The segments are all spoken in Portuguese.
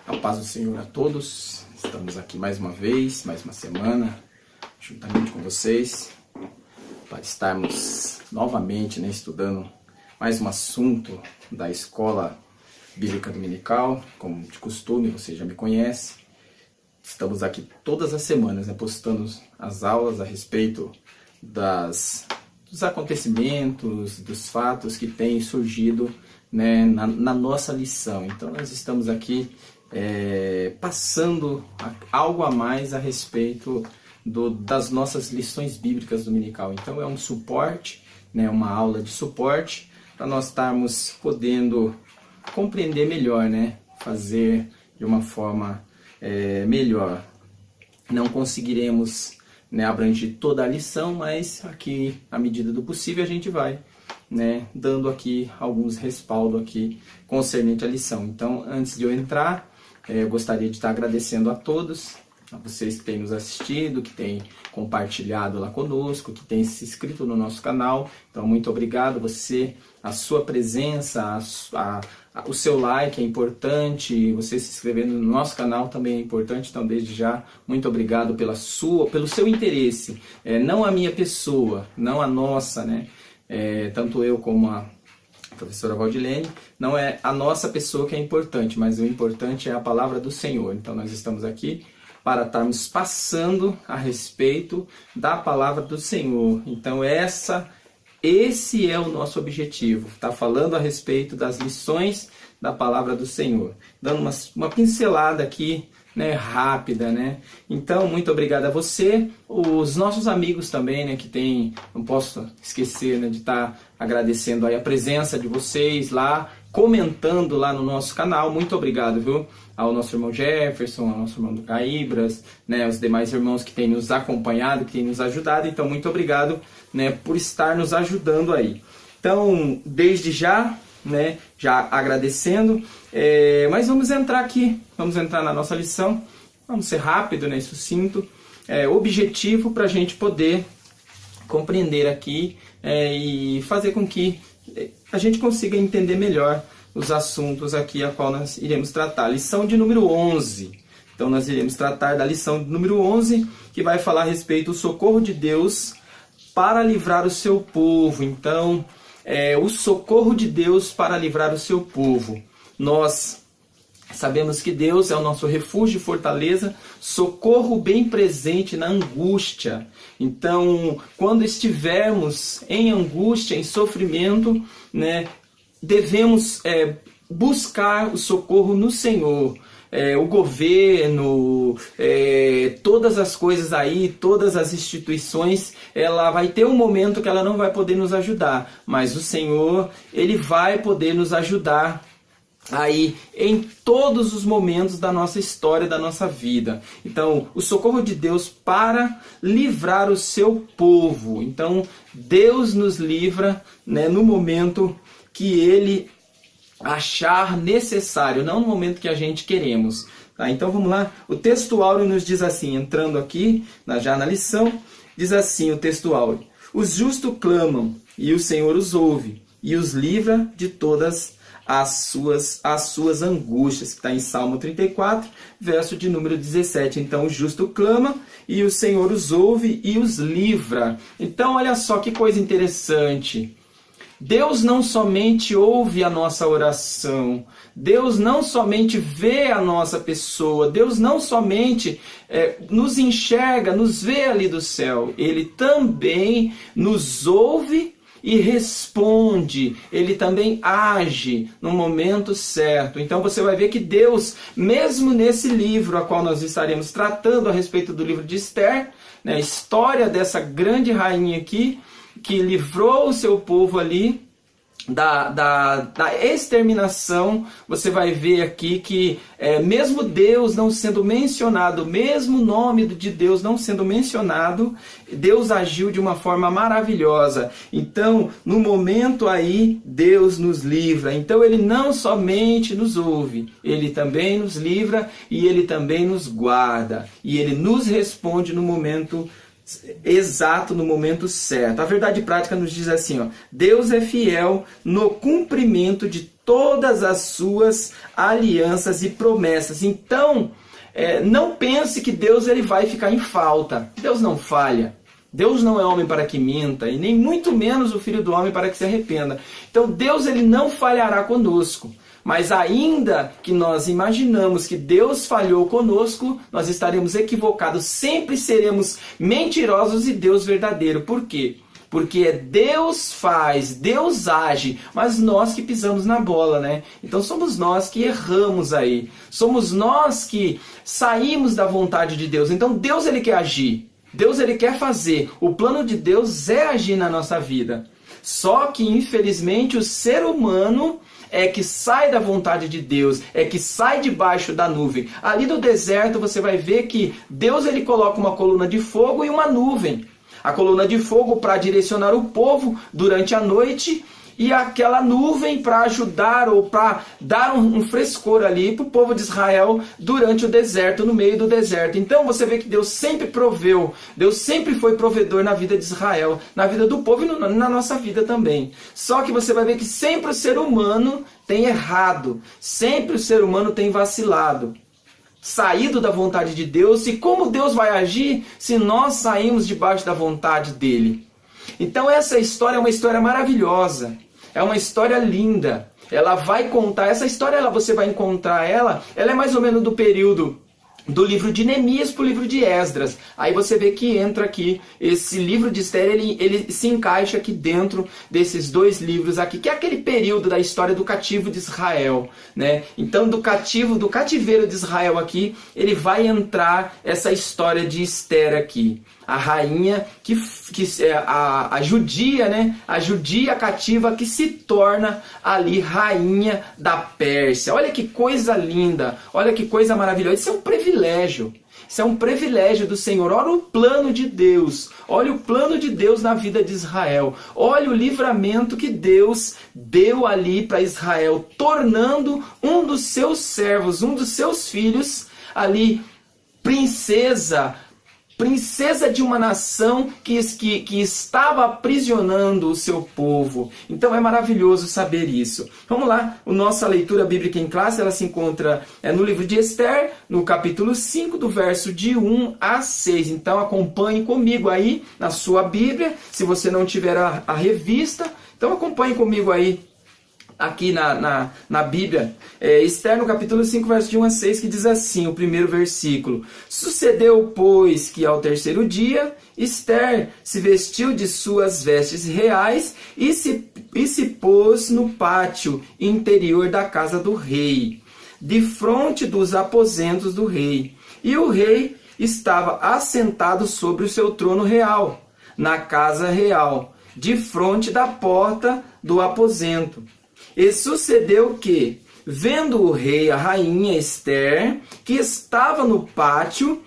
A paz do Senhor a todos. Estamos aqui mais uma vez, mais uma semana, juntamente com vocês, para estarmos novamente estudando mais um assunto da Escola Bíblica Dominical. Como de costume, você já me conhece. Estamos aqui todas as semanas, postando as aulas a respeito dos acontecimentos, dos fatos que têm surgido na nossa lição. Então nós estamos aqui passando algo a mais a respeito das nossas lições bíblicas dominical. Então é um suporte, uma aula de suporte para nós estarmos podendo compreender melhor, fazer de uma forma melhor. Não conseguiremos abranger toda a lição, mas aqui, à medida do possível, a gente vai dando aqui alguns respaldos aqui concernente à lição. Então, antes de eu entrar, eu gostaria de estar agradecendo a todos, a vocês que têm nos assistido, que têm compartilhado lá conosco, que têm se inscrito no nosso canal. Então, muito obrigado. A sua presença, o seu like é importante, você se inscrevendo no nosso canal também é importante. Então, desde já, muito obrigado pelo seu interesse. Não a minha pessoa, não a nossa, tanto eu como a professora Valdilene, não é a nossa pessoa que é importante, mas o importante é a palavra do Senhor. Então nós estamos aqui para estarmos passando a respeito da palavra do Senhor. Então esse é o nosso objetivo, tá falando a respeito das lições da palavra do Senhor, dando uma pincelada aqui, rápida, Então, muito obrigado a você, os nossos amigos também, que tem, não posso esquecer, de estar agradecendo aí a presença de vocês lá, comentando lá no nosso canal. Muito obrigado, viu? Ao nosso irmão Jefferson, ao nosso irmão do Caíbras, os demais irmãos que têm nos acompanhado, que têm nos ajudado. Então, muito obrigado, por estar nos ajudando aí. Então, desde já, já agradecendo, mas vamos entrar aqui, vamos entrar na nossa lição, vamos ser rápido, sucinto, objetivo para a gente poder compreender aqui e fazer com que a gente consiga entender melhor os assuntos aqui a qual nós iremos tratar. Lição de número 11. Então nós iremos tratar da lição de número 11, que vai falar a respeito do socorro de Deus para livrar o seu povo. Então, o socorro de Deus para livrar o seu povo. Nós sabemos que Deus é o nosso refúgio e fortaleza, socorro bem presente na angústia. Então, quando estivermos em angústia, em sofrimento, devemos buscar o socorro no Senhor. O governo, todas as coisas aí, todas as instituições, ela vai ter um momento que ela não vai poder nos ajudar, mas o Senhor, Ele vai poder nos ajudar aí em todos os momentos da nossa história, da nossa vida. Então, o socorro de Deus para livrar o seu povo. Então, Deus nos livra no momento que Ele achar necessário, não no momento que a gente queremos. Tá? Então vamos lá, o texto áureo nos diz assim, entrando aqui já na lição, diz assim o texto áureo: os justos clamam e o Senhor os ouve e os livra de todas as suas angústias, que está em Salmo 34, verso de número 17. Então o justo clama e o Senhor os ouve e os livra. Então olha só que coisa interessante. Deus não somente ouve a nossa oração, Deus não somente vê a nossa pessoa, Deus não somente nos enxerga, nos vê ali do céu, Ele também nos ouve e responde, Ele também age no momento certo. Então você vai ver que Deus, mesmo nesse livro a qual nós estaremos tratando a respeito do livro de Esther, a história dessa grande rainha aqui, que livrou o seu povo ali da exterminação, você vai ver aqui que mesmo Deus não sendo mencionado, mesmo o nome de Deus não sendo mencionado, Deus agiu de uma forma maravilhosa. Então, no momento aí, Deus nos livra. Então, Ele não somente nos ouve, Ele também nos livra e Ele também nos guarda. E Ele nos responde no momento exato, no momento certo. A verdade prática nos diz assim, Deus é fiel no cumprimento de todas as suas alianças e promessas. Então, não pense que Deus ele vai ficar em falta. Deus não falha. Deus não é homem para que minta, e nem muito menos o Filho do Homem para que se arrependa. Então Deus ele não falhará conosco. Mas ainda que nós imaginamos que Deus falhou conosco, nós estaremos equivocados. Sempre seremos mentirosos e Deus verdadeiro. Por quê? Porque Deus faz, Deus age, mas nós que pisamos na bola, né? Então somos nós que erramos aí. Somos nós que saímos da vontade de Deus. Então Deus ele quer agir. Deus ele quer fazer. O plano de Deus é agir na nossa vida. Só que infelizmente o ser humano é que sai da vontade de Deus, é que sai debaixo da nuvem. Ali no deserto você vai ver que Deus ele coloca uma coluna de fogo e uma nuvem. A coluna de fogo para direcionar o povo durante a noite e aquela nuvem para ajudar ou para dar um frescor ali para o povo de Israel durante o deserto, no meio do deserto. Então você vê que Deus sempre proveu, Deus sempre foi provedor na vida de Israel, na vida do povo e na nossa vida também. Só que você vai ver que sempre o ser humano tem errado, sempre o ser humano tem vacilado, saído da vontade de Deus. E como Deus vai agir se nós saímos debaixo da vontade dele? Então essa história é uma história maravilhosa, é uma história linda. Ela vai contar, essa história você vai encontrar ela é mais ou menos do período do livro de Neemias para o livro de Esdras. Aí você vê que entra aqui, esse livro de Esther, ele se encaixa aqui dentro desses dois livros aqui, que é aquele período da história do cativo de Israel, né? Então do cativeiro de Israel aqui, ele vai entrar essa história de Esther aqui. A rainha, a judia, né? A judia cativa que se torna ali rainha da Pérsia. Olha que coisa linda, olha que coisa maravilhosa. Isso é um privilégio. Isso é um privilégio do Senhor. Olha o plano de Deus. Olha o plano de Deus na vida de Israel. Olha o livramento que Deus deu ali para Israel, tornando um dos seus servos, um dos seus filhos ali princesa de uma nação que estava aprisionando o seu povo. Então é maravilhoso saber isso. Vamos lá, a nossa leitura bíblica em classe, ela se encontra no livro de Esther, no capítulo 5, do verso de 1 a 6. Então acompanhe comigo aí na sua Bíblia, se você não tiver a revista, então acompanhe comigo aí aqui na Bíblia, Esther no capítulo 5, verso de 1 a 6, que diz assim, o primeiro versículo: Sucedeu, pois, que ao terceiro dia, Esther se vestiu de suas vestes reais e se pôs no pátio interior da casa do rei, defronte dos aposentos do rei. E o rei estava assentado sobre o seu trono real, na casa real, defronte da porta do aposento. E sucedeu que, vendo o rei a rainha Esther, que estava no pátio,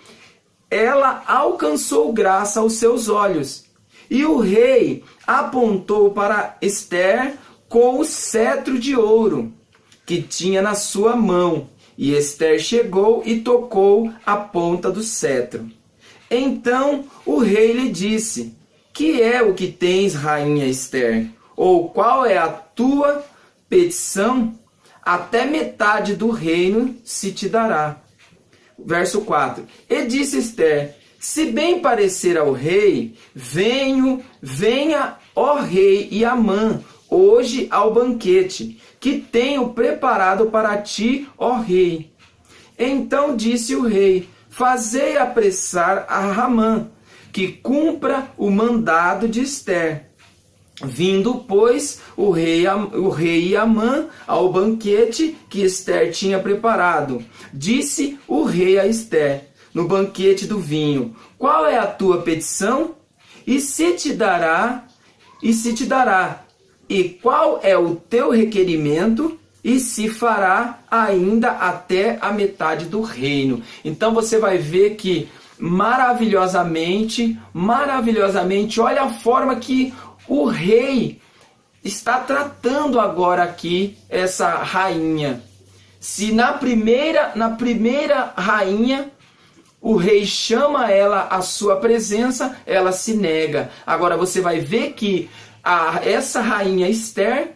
ela alcançou graça aos seus olhos. E o rei apontou para Esther com o cetro de ouro que tinha na sua mão. E Esther chegou e tocou a ponta do cetro. Então o rei lhe disse: Que é o que tens, rainha Esther? Ou qual é a tua petição? Até metade do reino se te dará. Verso 4. E disse Esther: Se bem parecer ao rei, venha, ó rei e Amã, hoje ao banquete, que tenho preparado para ti, ó rei. Então disse o rei: Fazei apressar a Amã, que cumpra o mandado de Esther. Vindo, pois, o rei e Amã ao banquete que Esther tinha preparado, disse o rei a Esther, no banquete do vinho: Qual é a tua petição? E se te dará. E qual é o teu requerimento? E se fará ainda até a metade do reino. Então você vai ver que maravilhosamente, olha a forma que o rei está tratando agora aqui essa rainha. Se na primeira rainha o rei chama ela à sua presença, ela se nega. Agora você vai ver que essa rainha Esther,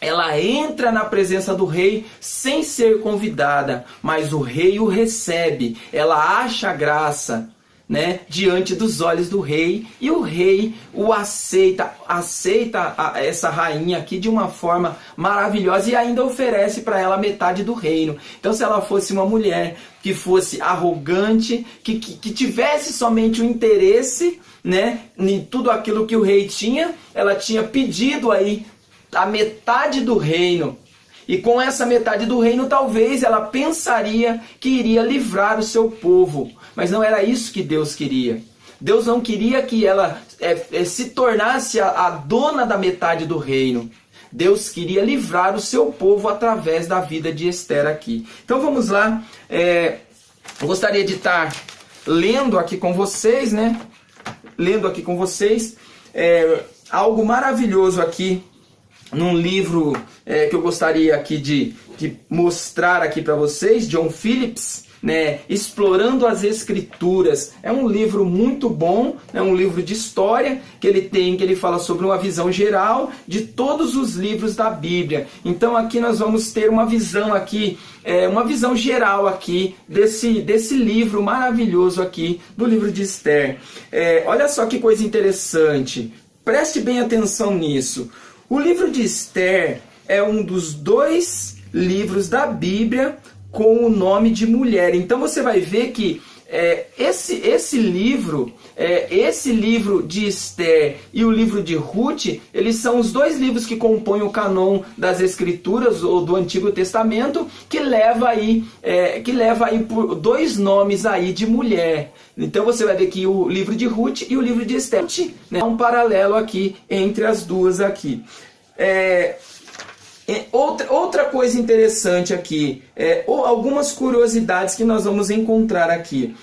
ela entra na presença do rei sem ser convidada, mas o rei o recebe, ela acha graça, né, diante dos olhos do rei, e o rei o aceita essa rainha aqui de uma forma maravilhosa e ainda oferece para ela metade do reino. Então, se ela fosse uma mulher que fosse arrogante, que tivesse somente o interesse, né, em tudo aquilo que o rei tinha, ela tinha pedido aí a metade do reino. E com essa metade do reino, talvez ela pensaria que iria livrar o seu povo. Mas não era isso que Deus queria. Deus não queria que ela se tornasse a dona da metade do reino. Deus queria livrar o seu povo através da vida de Esther aqui. Então vamos lá. Eu gostaria de estar lendo aqui com vocês, né? Lendo aqui com vocês algo maravilhoso aqui num livro que eu gostaria aqui de mostrar aqui para vocês, John Phillips, né, Explorando as Escrituras. É um livro muito bom, é um livro de história que ele fala sobre uma visão geral de todos os livros da Bíblia. Então aqui nós vamos ter uma visão aqui, uma visão geral aqui desse livro maravilhoso aqui, do livro de Esther. Olha só que coisa interessante, preste bem atenção nisso. O livro de Esther é um dos 2 livros da Bíblia com o nome de mulher. Então você vai ver que esse livro de Esther e o livro de Ruth, eles são os 2 livros que compõem o canon das Escrituras ou do Antigo Testamento, que leva aí por 2 nomes aí de mulher. Então você vai ver que o livro de Ruth e o livro de Esther, né, há um paralelo aqui entre as duas aqui. Outra coisa interessante aqui, algumas curiosidades que nós vamos encontrar aqui.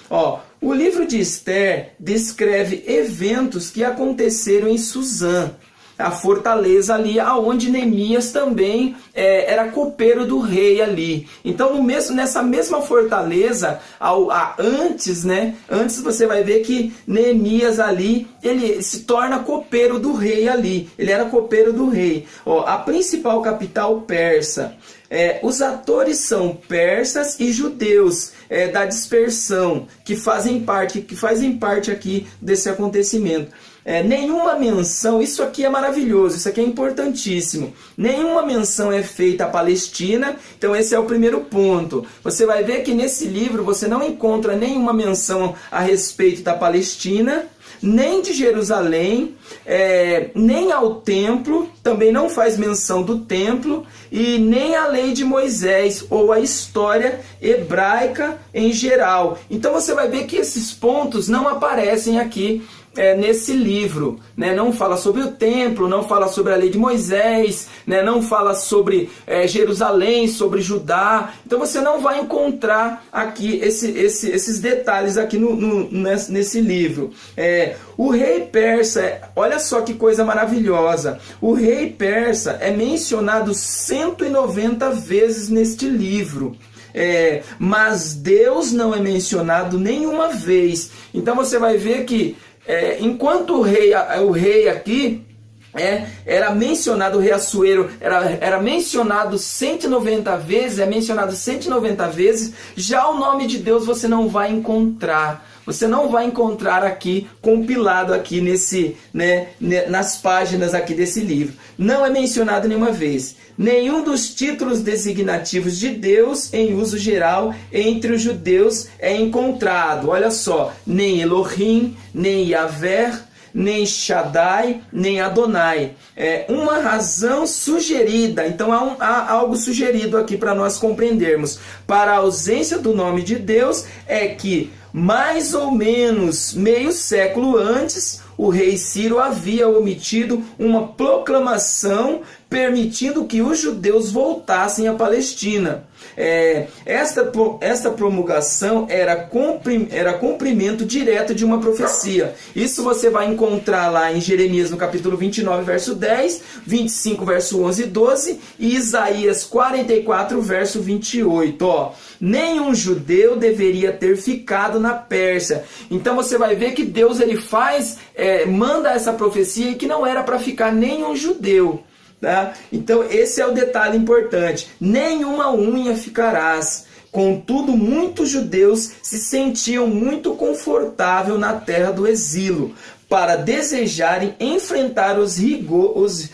O livro de Esther descreve eventos que aconteceram em Suzã, a fortaleza ali, aonde Neemias também era copeiro do rei ali. Então, nessa mesma fortaleza, antes você vai ver que Neemias ali, ele se torna copeiro do rei ali. Ele era copeiro do rei. A principal capital persa. Os atores são persas e judeus da dispersão, que fazem parte aqui desse acontecimento. Nenhuma menção, isso aqui é maravilhoso, isso aqui é importantíssimo. Nenhuma menção é feita à Palestina, então esse é o primeiro ponto. Você vai ver que nesse livro você não encontra nenhuma menção a respeito da Palestina, nem de Jerusalém, nem ao templo, também não faz menção do templo, e nem a lei de Moisés, ou a história hebraica em geral. Então você vai ver que esses pontos não aparecem aqui nesse livro, né? Não fala sobre o templo, não fala sobre a lei de Moisés, né? Não fala sobre Jerusalém, sobre Judá. Então você não vai encontrar aqui esses detalhes aqui nesse livro. O rei persa, olha só que coisa maravilhosa, o rei persa é mencionado 190 vezes neste livro. Mas Deus não é mencionado nenhuma vez. Então você vai ver que enquanto o rei aqui era mencionado, o rei Assuero era mencionado 190 vezes, mencionado 190 vezes, já o nome de Deus você não vai encontrar. Você não vai encontrar aqui, compilado aqui nas páginas aqui desse livro. Não é mencionado nenhuma vez. Nenhum dos títulos designativos de Deus em uso geral entre os judeus é encontrado. Olha só, nem Elohim, nem Yahvé, nem Shaddai, nem Adonai. Uma razão sugerida, então há algo sugerido aqui para nós compreendermos. Para a ausência do nome de Deus é que, mais ou menos meio século antes, o rei Ciro havia omitido uma proclamação permitindo que os judeus voltassem à Palestina. Esta promulgação era cumprimento direto de uma profecia. Isso você vai encontrar lá em Jeremias no capítulo 29, verso 10, 25, verso 11 e 12, e Isaías 44, verso 28. Nenhum judeu deveria ter ficado na Pérsia. Então você vai ver que Deus manda essa profecia e que não era para ficar nenhum judeu. Tá? Então esse é o detalhe importante. Nenhuma unha ficarás. Contudo, muitos judeus se sentiam muito confortável na terra do exílio, para desejarem enfrentar os rigores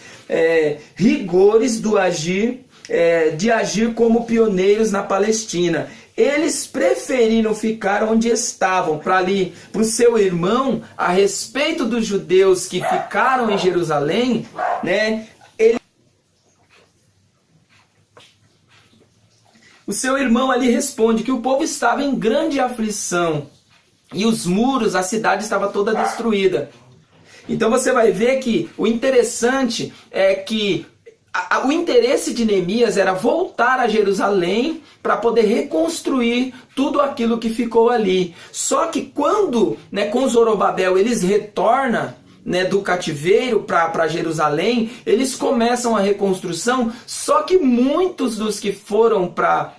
de agir como pioneiros na Palestina. Eles preferiram ficar onde estavam, para o seu irmão, a respeito dos judeus que ficaram em Jerusalém, né? O seu irmão ali responde que o povo estava em grande aflição e os muros, a cidade estava toda destruída. Então você vai ver que o interessante é que o interesse de Neemias era voltar a Jerusalém para poder reconstruir tudo aquilo que ficou ali. Só que quando, com Zorobabel, eles retornam, do cativeiro para Jerusalém, eles começam a reconstrução, só que muitos dos que foram para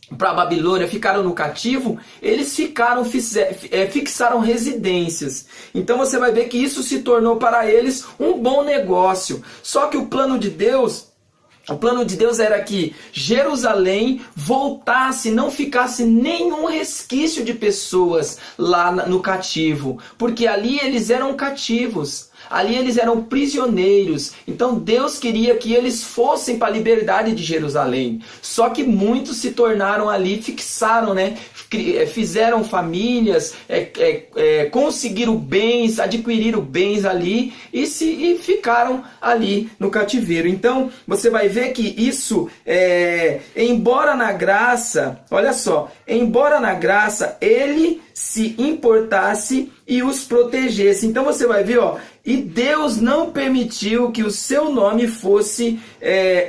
a Babilônia, ficaram no cativo, eles fixaram residências. Então você vai ver que isso se tornou para eles um bom negócio. Só que o plano de Deus era que Jerusalém voltasse, não ficasse nenhum resquício de pessoas lá no cativo, porque ali eles eram cativos, ali eles eram prisioneiros. Então Deus queria que eles fossem para a liberdade de Jerusalém. Só que muitos se tornaram ali, fixaram, fizeram famílias, conseguiram bens, adquiriram bens ali e ficaram ali no cativeiro. Então você vai ver que isso, embora na graça, olha só, embora na graça ele se importasse e os protegesse. Então você vai ver, e Deus não permitiu que o seu nome fosse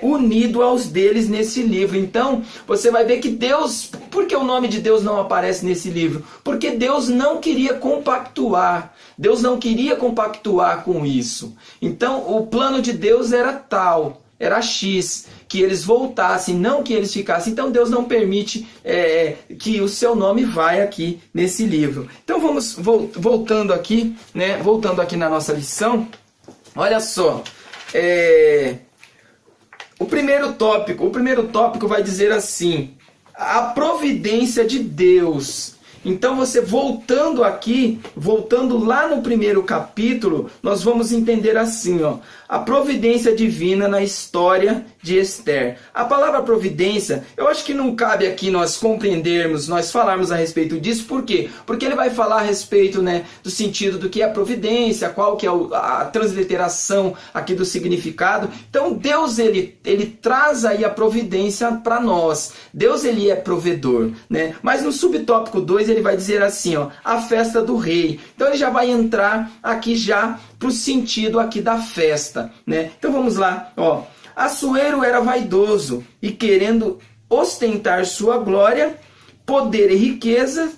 unido aos deles nesse livro. Então você vai ver que Deus, por que o nome de Deus não aparece nesse livro? Porque Deus não queria compactuar. Deus não queria compactuar com isso. Então o plano de Deus era tal, era X, que eles voltassem, não que eles ficassem. Então Deus não permite que o seu nome vá aqui nesse livro. Então vamos voltando aqui, voltando aqui na nossa lição. Olha só, o primeiro tópico vai dizer assim: a providência de Deus. Então você voltando lá no primeiro capítulo, nós vamos entender assim, a providência divina na história de Esther. A palavra providência, eu acho que não cabe aqui nós compreendermos, nós falarmos a respeito disso. Por quê? Porque ele vai falar a respeito, do sentido do que é a providência, qual que é a transliteração aqui do significado. Então Deus, ele traz aí a providência para nós. Deus, ele é provedor, Mas no subtópico 2 ele vai dizer assim, a festa do rei. Então ele já vai entrar aqui já para o sentido aqui da festa, Então vamos lá, Assuero era vaidoso e, querendo ostentar sua glória, poder e riqueza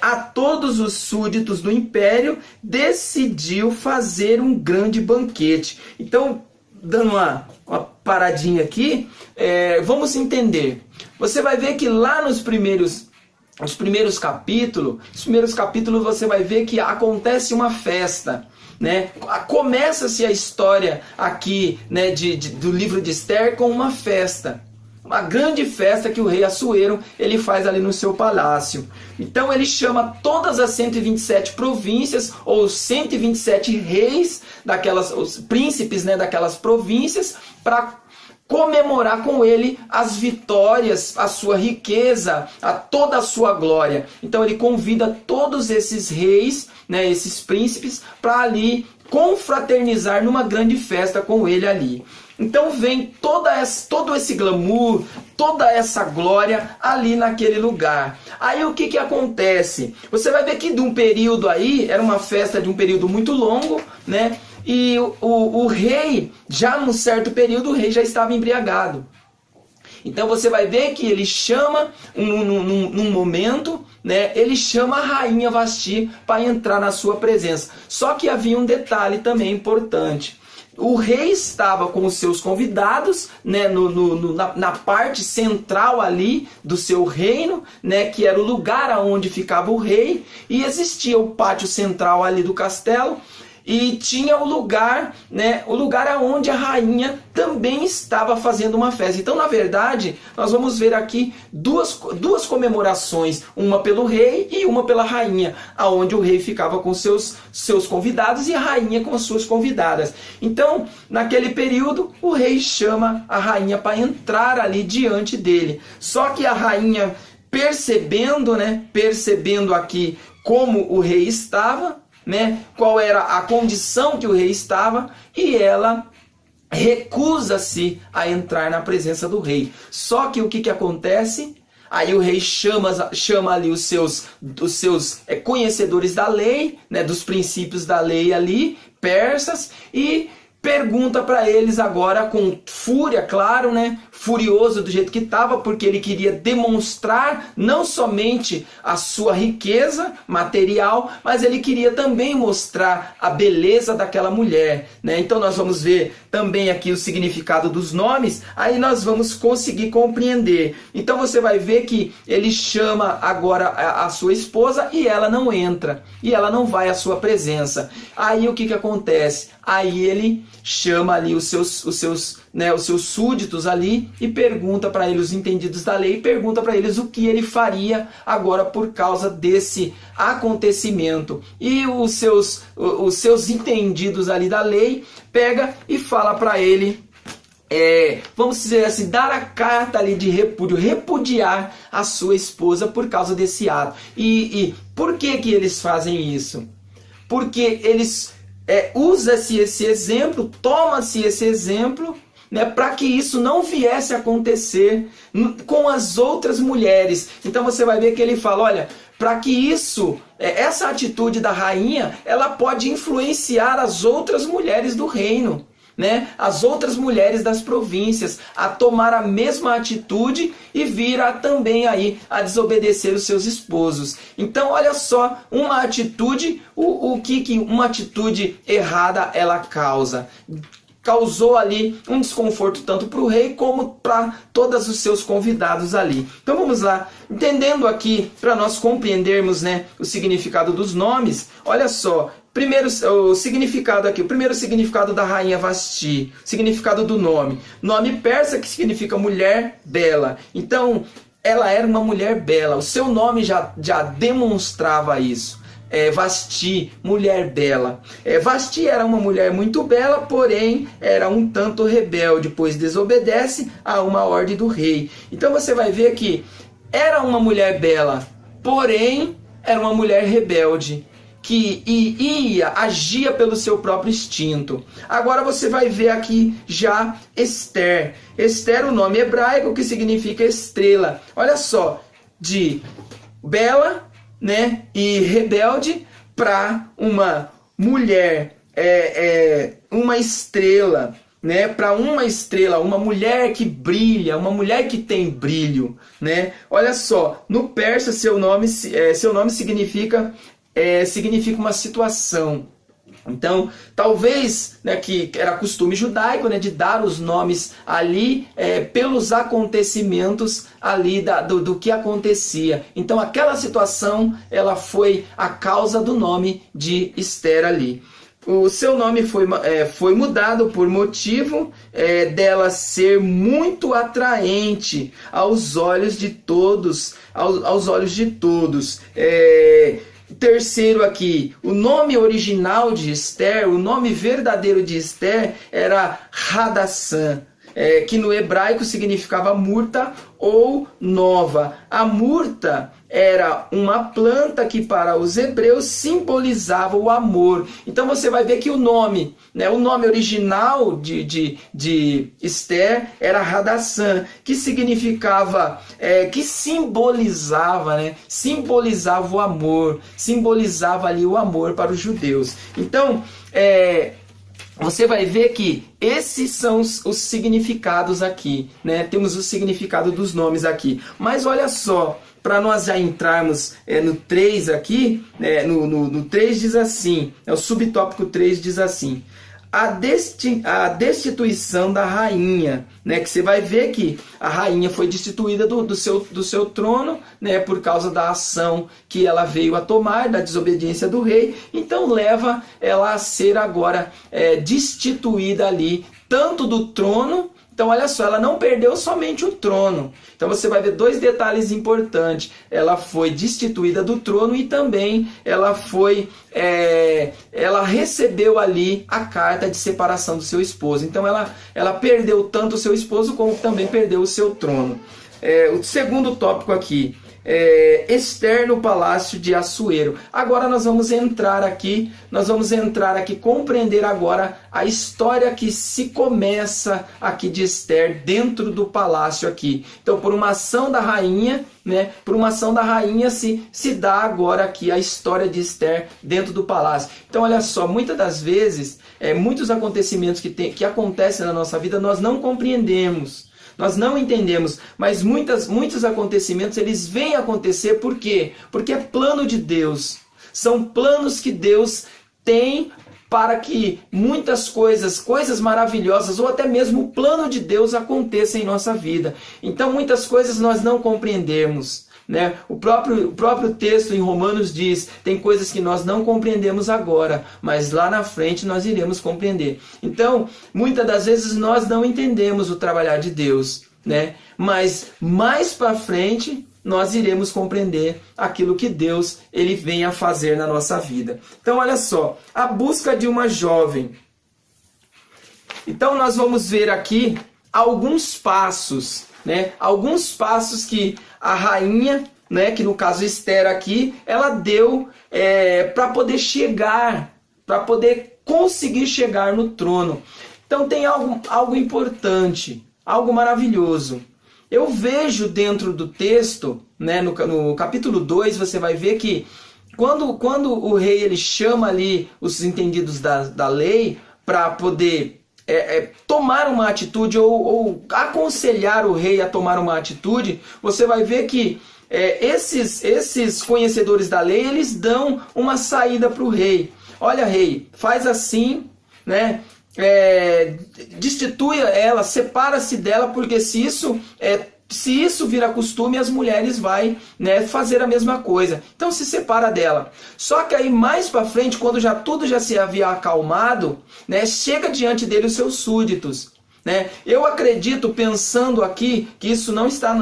a todos os súditos do império, decidiu fazer um grande banquete. Então, dando uma paradinha aqui, vamos entender. Você vai ver que lá nos primeiros capítulos você vai ver que acontece uma festa. Começa-se a história aqui, do livro de Esther com uma festa, uma grande festa que o rei Assuero ele faz ali no seu palácio. Então ele chama todas as 127 províncias, ou 127 reis, os príncipes, daquelas províncias, para comemorar com ele as vitórias, a sua riqueza, toda a sua glória. Então ele convida todos esses reis, esses príncipes, para ali confraternizar numa grande festa com ele ali. Então vem todo esse glamour, toda essa glória ali naquele lugar. Aí o que acontece? Você vai ver que de um período aí, era uma festa de um período muito longo, E o rei, já num certo período, o rei já estava embriagado. Então você vai ver que ele chama, num momento, ele chama a rainha Vasti para entrar na sua presença. Só que havia um detalhe também importante. O rei estava com os seus convidados, na parte central ali do seu reino, que era o lugar onde ficava o rei, e existia o pátio central ali do castelo. e tinha o lugar, né, o lugar aonde a rainha também estava fazendo uma festa. Então, na verdade, nós vamos ver aqui duas comemorações, uma pelo rei e uma pela rainha, aonde o rei ficava com seus convidados e a rainha com as suas convidadas. Então, naquele período, o rei chama a rainha para entrar ali diante dele. Só que a rainha, percebendo aqui como o rei estava, né, qual era a condição que o rei estava, e ela recusa-se a entrar na presença do rei. Só que o que acontece? Aí o rei chama ali os seus conhecedores da lei, né, dos princípios da lei ali, persas, e pergunta para eles agora com fúria, claro, né? Furioso do jeito que estava, porque ele queria demonstrar não somente a sua riqueza material, mas ele queria também mostrar a beleza daquela mulher, né? Então nós vamos ver também aqui o significado dos nomes, aí nós vamos conseguir compreender. Então você vai ver que ele chama agora a sua esposa e ela não entra, e ela não vai à sua presença. Aí o que acontece? Aí ele chama ali os seus súditos ali e pergunta para eles, os entendidos da lei, pergunta para eles o que ele faria agora por causa desse acontecimento. E os seus entendidos ali da lei pega e fala para ele, vamos dizer assim, dar a carta ali de repúdio, repudiar a sua esposa por causa desse ato. E por que eles fazem isso? Porque eles usa-se esse exemplo, toma-se esse exemplo, né, para que isso não viesse a acontecer com as outras mulheres. Então você vai ver que ele fala, olha, para que isso, essa atitude da rainha, ela pode influenciar as outras mulheres do reino, né, as outras mulheres das províncias a tomar a mesma atitude e vir também aí a desobedecer os seus esposos. Então olha só, uma atitude, o que uma atitude errada ela causa. Causou ali um desconforto tanto para o rei como para todos os seus convidados ali. Então vamos lá, entendendo aqui, para nós compreendermos, né, o significado dos nomes, olha só. Primeiro, o significado aqui, o primeiro significado da rainha Vasti, significado do nome. Nome persa que significa mulher bela. Então, ela era uma mulher bela. O seu nome já demonstrava isso. Vasti, mulher bela. Vasti era uma mulher muito bela, porém era um tanto rebelde, pois desobedece a uma ordem do rei. Então você vai ver que era uma mulher bela, porém era uma mulher rebelde, que agia pelo seu próprio instinto. Agora você vai ver aqui já Esther. Esther, o nome hebraico que significa estrela. Olha só, de bela, né, e rebelde para uma mulher, uma estrela, né, para uma estrela, uma mulher que brilha, uma mulher que tem brilho, né? Olha só, no persa seu nome significa uma situação. Então, talvez, né, que era costume judaico, né, de dar os nomes ali pelos acontecimentos ali do que acontecia. Então, aquela situação, ela foi a causa do nome de Esther ali. O seu nome foi mudado por motivo dela ser muito atraente aos olhos de todos. Terceiro aqui, o nome original de Esther, o nome verdadeiro de Esther era Hadassah, que no hebraico significava murta ou nova. A murta era uma planta que para os hebreus simbolizava o amor. Então você vai ver que o nome original de Esther era Hadassah, que significava, que simbolizava o amor, simbolizava ali o amor para os judeus. Então, você vai ver que esses são os significados aqui, né? Temos o significado dos nomes aqui. Mas olha só, para nós já entrarmos no 3 aqui, no 3 diz assim, o subtópico 3 diz assim: a destituição da rainha, né? Que você vai ver que a rainha foi destituída do seu trono, né? Por causa da ação que ela veio a tomar, da desobediência do rei. Então leva ela a ser agora destituída ali, tanto do trono. Então olha só, ela não perdeu somente o trono. Então você vai ver dois detalhes importantes. Ela foi destituída do trono e também ela recebeu ali a carta de separação do seu esposo. Então ela perdeu tanto o seu esposo como também perdeu o seu trono. O segundo tópico aqui, Ester no palácio de Assuero. Agora nós vamos entrar aqui, compreender agora a história que se começa aqui de Ester dentro do palácio aqui. Então, por uma ação da rainha, né? Por uma ação da rainha se dá agora aqui a história de Ester dentro do palácio. Então, olha só, muitas das vezes, muitos acontecimentos que acontecem na nossa vida nós não compreendemos. Nós não entendemos, mas muitos acontecimentos eles vêm acontecer por quê? Porque é plano de Deus. São planos que Deus tem para que muitas coisas maravilhosas, ou até mesmo o plano de Deus aconteça em nossa vida. Então muitas coisas nós não compreendemos, né? O próprio texto em Romanos diz, tem coisas que nós não compreendemos agora, mas lá na frente nós iremos compreender. Então, muitas das vezes nós não entendemos o trabalhar de Deus, né? Mas mais para frente nós iremos compreender aquilo que Deus ele vem a fazer na nossa vida. Então, olha só, a busca de uma jovem. Então, nós vamos ver aqui alguns passos, né? Alguns passos que a rainha, né, que no caso Ester aqui, ela deu para poder chegar, para poder conseguir chegar no trono. Então tem algo importante, algo maravilhoso. Eu vejo dentro do texto, né, no capítulo 2, você vai ver que quando o rei ele chama ali os entendidos da lei para poder tomar uma atitude ou aconselhar o rei a tomar uma atitude, você vai ver que esses conhecedores da lei, eles dão uma saída para o rei. Olha, rei, faz assim, né? Destitui ela, separa-se dela, porque se isso virar costume, as mulheres vão, né, fazer a mesma coisa. Então se separa dela. Só que aí mais para frente, quando tudo já se havia acalmado, né, chega diante dele os seus súditos. Né? Eu acredito, pensando aqui, que isso não está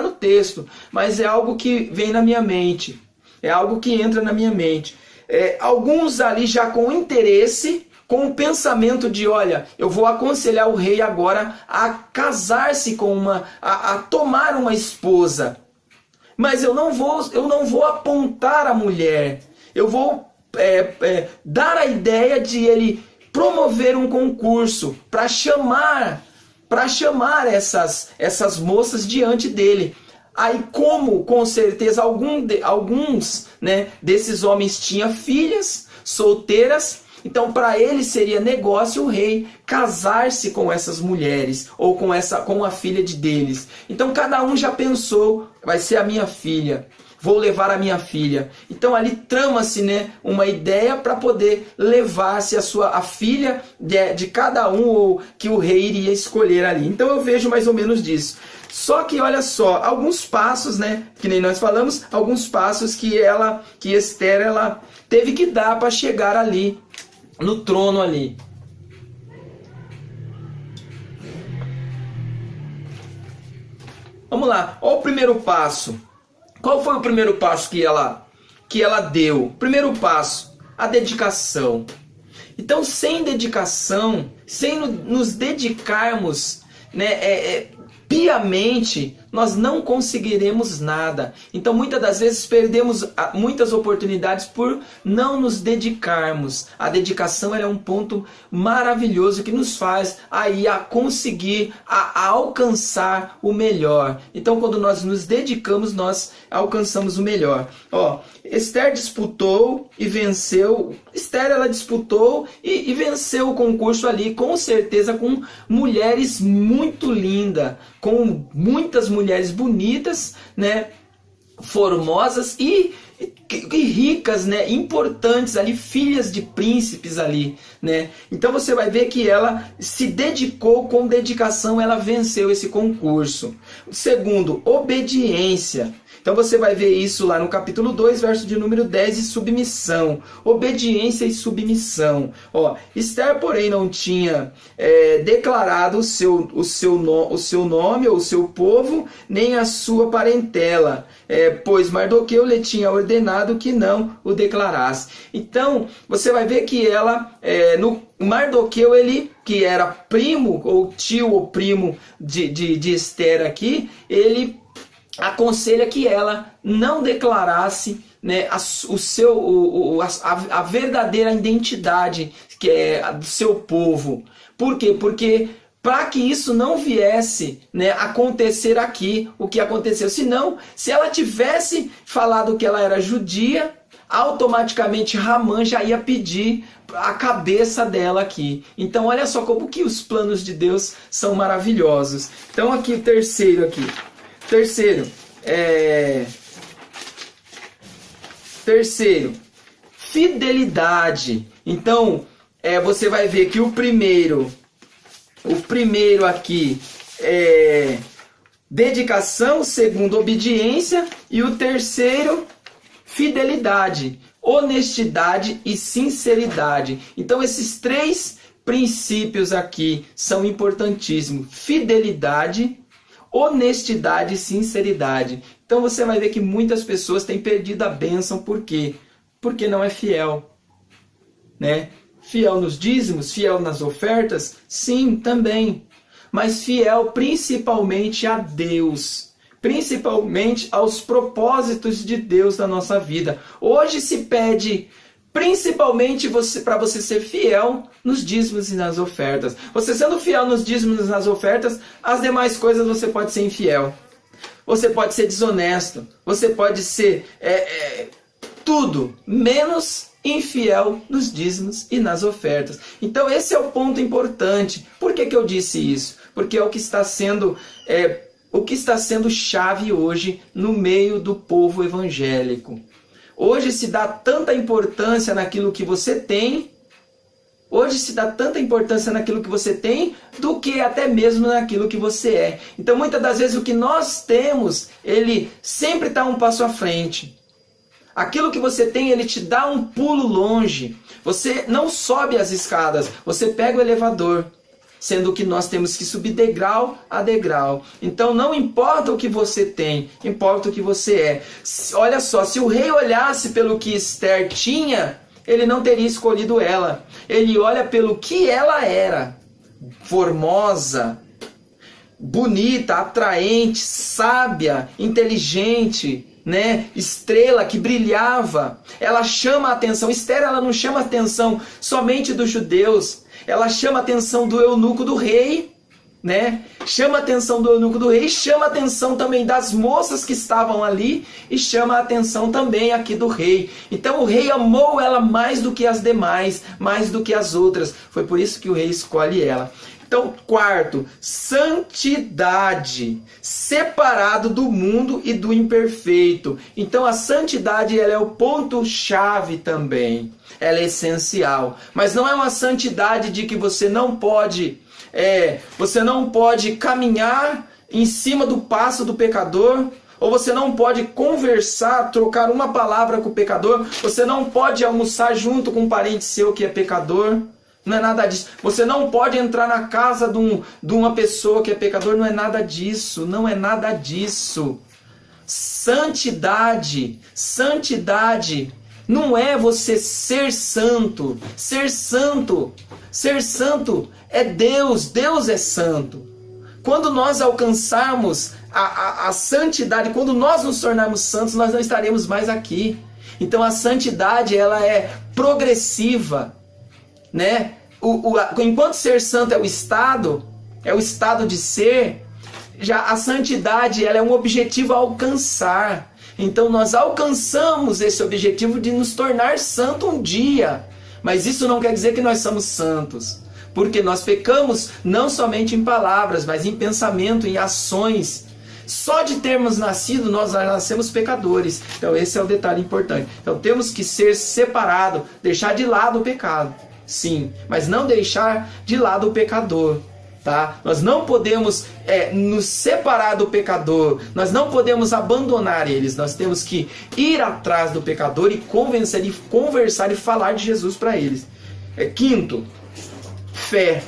no texto, mas é algo que vem na minha mente. É algo que entra na minha mente. Alguns ali já com interesse, com o pensamento de, olha, eu vou aconselhar o rei agora a casar-se com a tomar uma esposa. Mas eu não vou apontar a mulher. Eu vou dar a ideia de ele promover um concurso para chamar essas moças diante dele. Aí, como com certeza alguns, né, desses homens tinham filhas solteiras, então para ele seria negócio o rei casar-se com essas mulheres ou com a filha deles. Então cada um já pensou, vai ser a minha filha, vou levar a minha filha. Então ali trama-se, né, uma ideia para poder levar-se a filha de cada um, ou que o rei iria escolher ali. Então eu vejo mais ou menos disso. Só que olha só, alguns passos, né, que nem nós falamos, alguns passos que Ester ela teve que dar para chegar ali no trono ali. Vamos lá, olha o primeiro passo. Qual foi o primeiro passo que ela deu? Primeiro passo, a dedicação. Então, sem dedicação, sem nos dedicarmos, né, piamente, nós não conseguiremos nada. Então muitas das vezes perdemos muitas oportunidades por não nos dedicarmos. A dedicação é um ponto maravilhoso que nos faz aí a conseguir, a alcançar o melhor. Então quando nós nos dedicamos, nós alcançamos o melhor. Ester disputou e venceu. Ester ela disputou e venceu o concurso ali, com certeza, com mulheres muito lindas, com muitas mulheres bonitas, né, formosas, e e ricas, né, importantes ali, filhas de príncipes ali, né? Então você vai ver que ela se dedicou, com dedicação ela venceu esse concurso. Segundo, obediência. Então você vai ver isso lá no capítulo 2, verso de número 10, e submissão. Obediência e submissão. Ó, Esther, porém, não tinha declarado o seu nome ou o seu povo, nem a sua parentela, pois Mardoqueu lhe tinha ordenado que não o declarasse. Então, você vai ver que ela, no Mardoqueu, ele, que era primo, ou tio ou primo de Esther aqui, ele aconselha que ela não declarasse, né, a verdadeira identidade que é do seu povo. Por quê? Porque para que isso não viesse, né, acontecer aqui o que aconteceu. Senão, se ela tivesse falado que ela era judia, automaticamente Ramã já ia pedir a cabeça dela aqui. Então olha só como que os planos de Deus são maravilhosos. Então aqui o terceiro aqui. Terceiro, fidelidade. Então, você vai ver que o primeiro aqui é dedicação, o segundo, obediência, e o terceiro, fidelidade, honestidade e sinceridade. Então, esses três princípios aqui são importantíssimos: fidelidade, honestidade e sinceridade. Então você vai ver que muitas pessoas têm perdido a bênção. Por quê? Porque não é fiel, né? Fiel nos dízimos, fiel nas ofertas? Sim, também. Mas fiel principalmente a Deus, principalmente aos propósitos de Deus na nossa vida. Hoje se pede principalmente para você ser fiel nos dízimos e nas ofertas. Você sendo fiel nos dízimos e nas ofertas, as demais coisas você pode ser infiel. Você pode ser desonesto. Você pode ser tudo menos infiel nos dízimos e nas ofertas. Então esse é o ponto importante. Por que eu disse isso? Porque é o que está sendo chave hoje no meio do povo evangélico. Hoje se dá tanta importância naquilo que você tem, do que até mesmo naquilo que você é. Então muitas das vezes o que nós temos, ele sempre está um passo à frente. Aquilo que você tem, ele te dá um pulo longe. Você não sobe as escadas, você pega o elevador. Sendo que nós temos que subir degrau a degrau. Então não importa o que você tem, importa o que você é. Olha só, se o rei olhasse pelo que Esther tinha, ele não teria escolhido ela. Ele olha pelo que ela era: formosa, bonita, atraente, sábia, inteligente, né? Estrela que brilhava. Ela chama a atenção. Esther, ela não chama a atenção somente dos judeus. Ela chama a atenção do eunuco do rei, né? Chama a atenção do eunuco do rei, chama a atenção também das moças que estavam ali e chama a atenção também aqui do rei. Então o rei amou ela mais do que as demais, mais do que as outras. Foi por isso que o rei escolhe ela. Então, quarto, santidade, separado do mundo e do imperfeito. Então a santidade, ela é o ponto-chave também. Ela é essencial. Mas não é uma santidade de que você não pode caminhar em cima do passo do pecador, ou você não pode conversar, trocar uma palavra com o pecador, você não pode almoçar junto com um parente seu que é pecador. Não é nada disso. Você não pode entrar na casa de uma pessoa que é pecador. Não é nada disso. Não é nada disso. Santidade. Santidade não é você ser santo. Ser santo é Deus. Deus é santo. Quando nós alcançarmos a santidade, quando nós nos tornarmos santos, nós não estaremos mais aqui. Então a santidade, ela é progressiva, né? Enquanto ser santo é o estado de ser, já a santidade, ela é um objetivo a alcançar. Então nós alcançamos esse objetivo de nos tornar santo um dia, mas isso não quer dizer que nós somos santos, porque nós pecamos não somente em palavras, mas em pensamento, em ações. só de termos nascido, nós nascemos pecadores. Então esse é o detalhe importante. Então temos que ser separados, deixar de lado o pecado. Sim, mas não deixar de lado o pecador. Tá? Nós não podemos nos separar do pecador, nós não podemos abandonar eles, nós temos que ir atrás do pecador e convencer, e conversar e falar de Jesus para eles. Quinto, fé.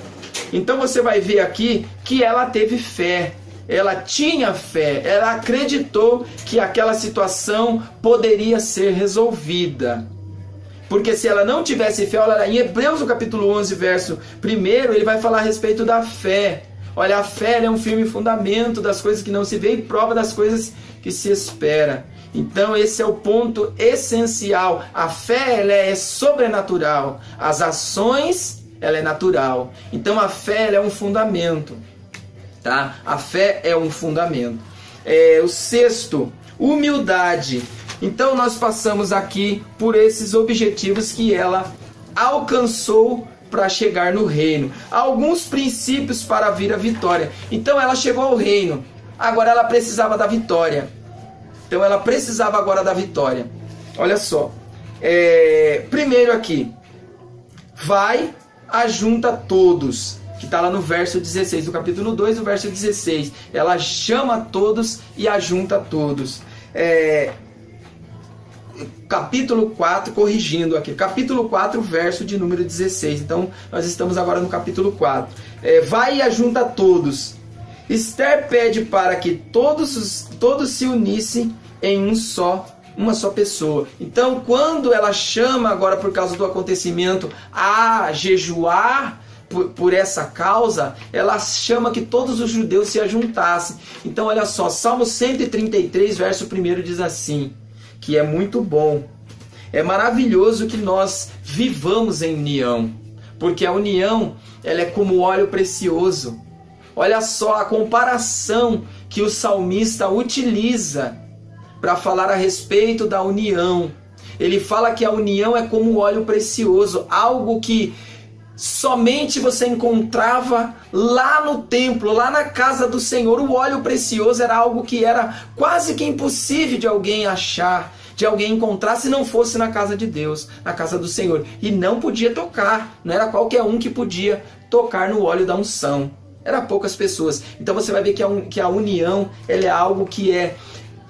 Então você vai ver aqui que ela teve fé, ela tinha fé, ela acreditou que aquela situação poderia ser resolvida. Porque se ela não tivesse fé, olha, em Hebreus, no capítulo 11, verso 1, ele vai falar a respeito da fé. Olha, a fé é um firme fundamento das coisas que não se vê e prova das coisas que se espera. Então esse é o ponto essencial. A fé, ela é sobrenatural. As ações, ela é natural. Então a fé, ela é um fundamento. Tá? A fé é um fundamento. O sexto, humildade. Então nós passamos aqui por esses objetivos que ela alcançou para chegar no reino. Alguns princípios para vir à vitória. Então ela chegou ao reino, agora ela precisava da vitória. Então ela precisava agora da vitória. Olha só, primeiro aqui, vai, ajunta todos, que está lá no verso 16, do capítulo 2, no verso 16. Ela chama todos e ajunta todos. Capítulo 4, corrigindo aqui, capítulo 4, verso de número 16. Então, nós estamos agora no capítulo 4. Vai e ajunta todos. Esther pede para que todos se unissem em uma só pessoa. Então, quando ela chama agora, por causa do acontecimento, a jejuar por essa causa, ela chama que todos os judeus se ajuntassem. Então, olha só, Salmo 133, verso 1 diz assim, que é muito bom. É maravilhoso que nós vivamos em união, porque a união, ela é como óleo precioso. Olha só a comparação que o salmista utiliza para falar a respeito da união. Ele fala que a união é como óleo precioso, algo que somente você encontrava lá no templo, lá na casa do Senhor. O óleo precioso era algo que era quase que impossível de alguém achar, de alguém encontrar, se não fosse na casa de Deus, na casa do Senhor. E não podia tocar, não era qualquer um que podia tocar no óleo da unção. Eram poucas pessoas. Então você vai ver que a união, ela é algo que é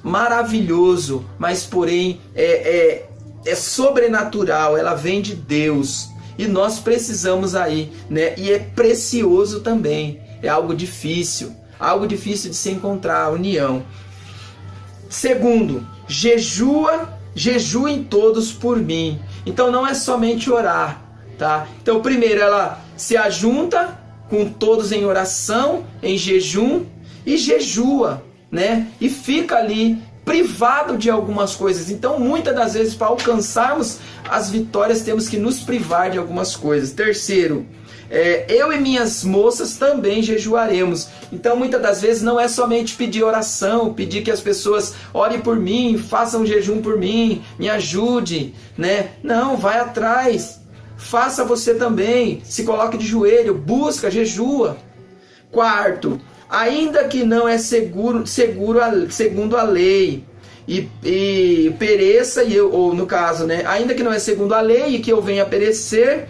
maravilhoso, mas porém é sobrenatural, ela vem de Deus. E nós precisamos aí, né? E é precioso também. É algo difícil de se encontrar, a união. Segundo, jejuem todos por mim. Então não é somente orar, tá? Então primeiro ela se ajunta com todos em oração, em jejum, e jejua, né? E fica ali privado de algumas coisas. Então muitas das vezes, para alcançarmos as vitórias, temos que nos privar de algumas coisas. Terceiro, eu e minhas moças também jejuaremos. Então muitas das vezes não é somente pedir oração, pedir que as pessoas orem por mim, façam jejum por mim, me ajude, né? Não, vai atrás, faça você também, se coloque de joelho, busca, jejua. Quarto, ainda que não é seguro segundo a lei, e pereça, ou no caso, né, ainda que não é segundo a lei e que eu venha a perecer,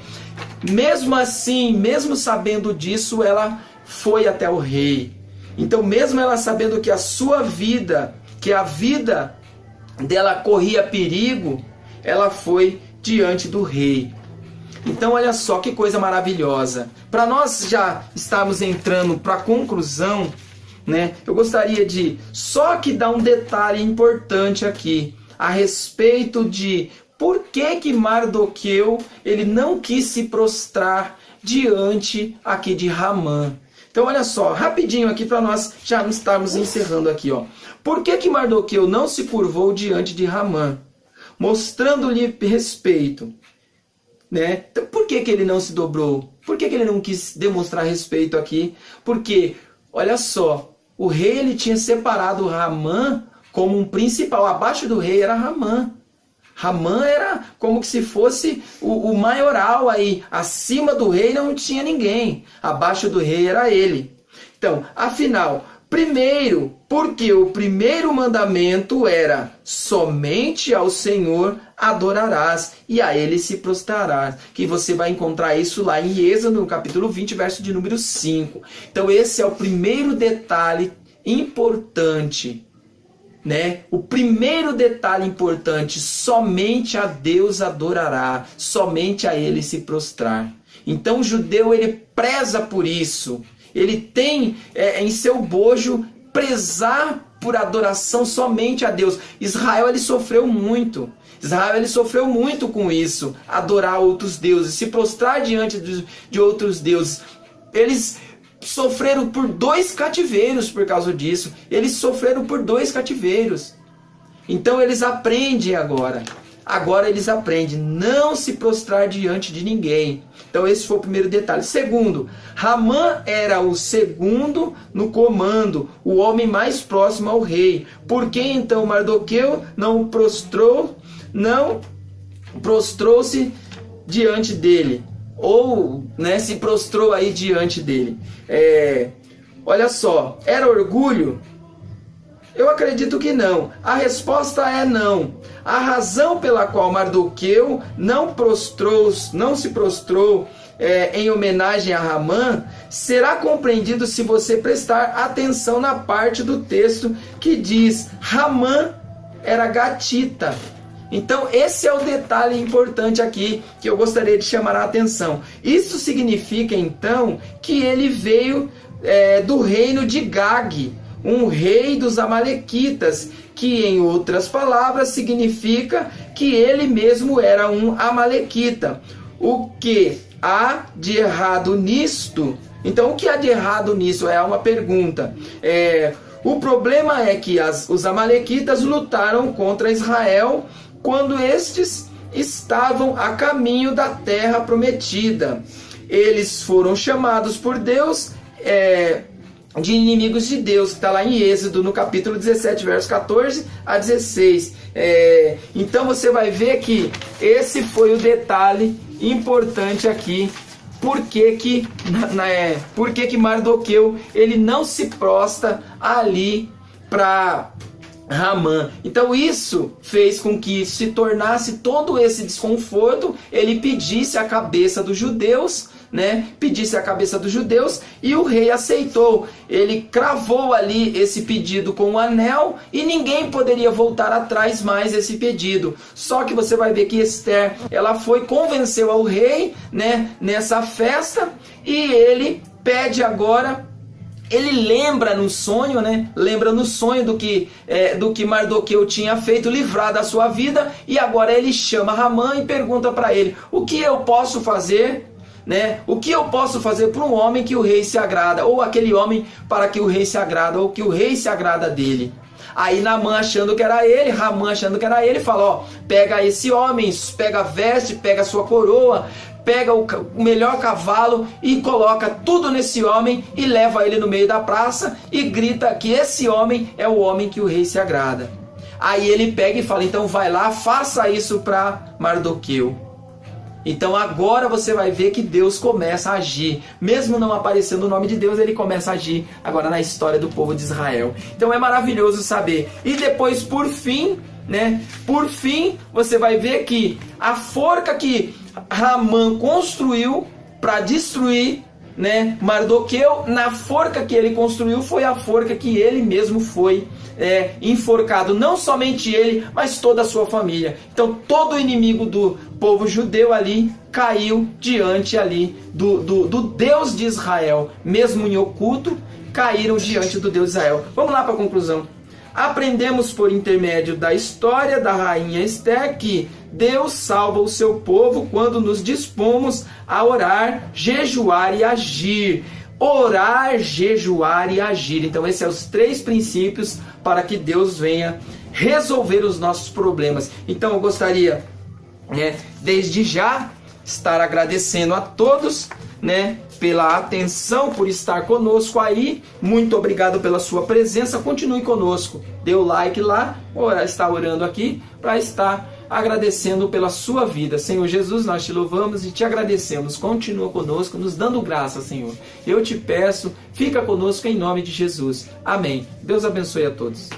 mesmo assim, mesmo sabendo disso, ela foi até o rei. Então mesmo ela sabendo que a sua vida, que a vida dela corria perigo, ela foi diante do rei. Então olha só que coisa maravilhosa. Para nós já estarmos entrando para a conclusão, né, eu gostaria de só que dar um detalhe importante aqui a respeito de por que Mardoqueu ele não quis se prostrar diante aqui de Ramã. Então olha só, rapidinho aqui para nós já estarmos encerrando aqui, ó. Por que Mardoqueu não se curvou diante de Ramã, mostrando-lhe respeito? Né? Então, por que ele não se dobrou? Por que ele não quis demonstrar respeito aqui? Porque, olha só, o rei ele tinha separado Ramã como um principal. Abaixo do rei era Ramã. Ramã era como que se fosse o maioral aí. Acima do rei não tinha ninguém. Abaixo do rei era ele. Então, afinal, Primeiro, porque o primeiro mandamento era: somente ao Senhor adorarás e a Ele se prostrarás. Que você vai encontrar isso lá em Êxodo, no capítulo 20, verso de número 5. Então esse é o primeiro detalhe importante, né? O primeiro detalhe importante: somente a Deus adorará, somente a Ele se prostrar. Então o judeu, ele preza por isso. Ele tem em seu bojo prezar por adoração somente a Deus. Israel, ele sofreu muito. Israel, ele sofreu muito com isso. Adorar outros deuses, se prostrar diante de outros deuses. Eles sofreram por 2 cativeiros por causa disso. Eles sofreram por 2 cativeiros. Então eles aprendem agora. Agora eles aprendem não se prostrar diante de ninguém. Então esse foi o primeiro detalhe. Segundo, Ramã era o segundo no comando, o homem mais próximo ao rei. Por que então Mardoqueu não prostrou-se diante dele? Ou, né, se prostrou aí diante dele? Olha só, era orgulho? Eu acredito que não. A resposta é não. A razão pela qual Mardoqueu não se prostrou em homenagem a Ramã será compreendido se você prestar atenção na parte do texto que diz: Ramã era gatita. Então esse é o detalhe importante aqui que eu gostaria de chamar a atenção. Isso significa então que ele veio do reino de Gag, um rei dos amalequitas, que em outras palavras significa que ele mesmo era um amalequita. O que há de errado nisto? Então o que há de errado nisso é uma pergunta. O problema é que os amalequitas lutaram contra Israel quando estes estavam a caminho da terra prometida. Eles foram chamados por Deus de inimigos de Deus, que está lá em Êxodo, no capítulo 17, versos 14 a 16. Então você vai ver que esse foi o detalhe importante aqui. Por que que Mardoqueu ele não se prostra ali para Ramã? Então isso fez com que se tornasse todo esse desconforto. Ele pedisse a cabeça dos judeus, e o rei aceitou. Ele cravou ali esse pedido com um anel e ninguém poderia voltar atrás mais esse pedido. Só que você vai ver que Esther, ela convenceu ao rei, nessa festa, e ele pede agora. Ele lembra no sonho, do que Mardoqueu tinha feito, livrado a sua vida, e agora ele chama Ramã e pergunta para ele: o que eu posso fazer? O que eu posso fazer para um homem que o rei se agrada, ou aquele homem para que o rei se agrada, ou que o rei se agrada dele? Aí Ramã achando que era ele, fala: pega esse homem, pega a veste, pega a sua coroa, pega o melhor cavalo e coloca tudo nesse homem e leva ele no meio da praça e grita que esse homem é o homem que o rei se agrada. Aí ele pega e fala: então vai lá, faça isso para Mardoqueu. Então agora você vai ver que Deus começa a agir. Mesmo não aparecendo o nome de Deus, ele começa a agir agora na história do povo de Israel. Então é maravilhoso saber. E depois, por fim, você vai ver que a forca que Ramã construiu para destruir Mardoqueu, na forca que ele construiu foi a forca que ele mesmo foi enforcado. Não somente ele, mas toda a sua família. Então todo inimigo do povo judeu ali caiu diante ali do Deus de Israel. Mesmo em oculto, caíram diante do Deus de Israel. Vamos lá para a conclusão. Aprendemos por intermédio da história da rainha Esther que Deus salva o seu povo quando nos dispomos a orar, jejuar e agir. Orar, jejuar e agir. Então esses são os 3 princípios para que Deus venha resolver os nossos problemas. Então eu gostaria, desde já, estar agradecendo a todos, pela atenção, por estar conosco aí. Muito obrigado pela sua presença. Continue conosco. Dê o like lá, está orando aqui para estar agradecendo pela sua vida. Senhor Jesus, nós te louvamos e te agradecemos. Continua conosco, nos dando graça, Senhor. Eu te peço, fica conosco em nome de Jesus. Amém. Deus abençoe a todos.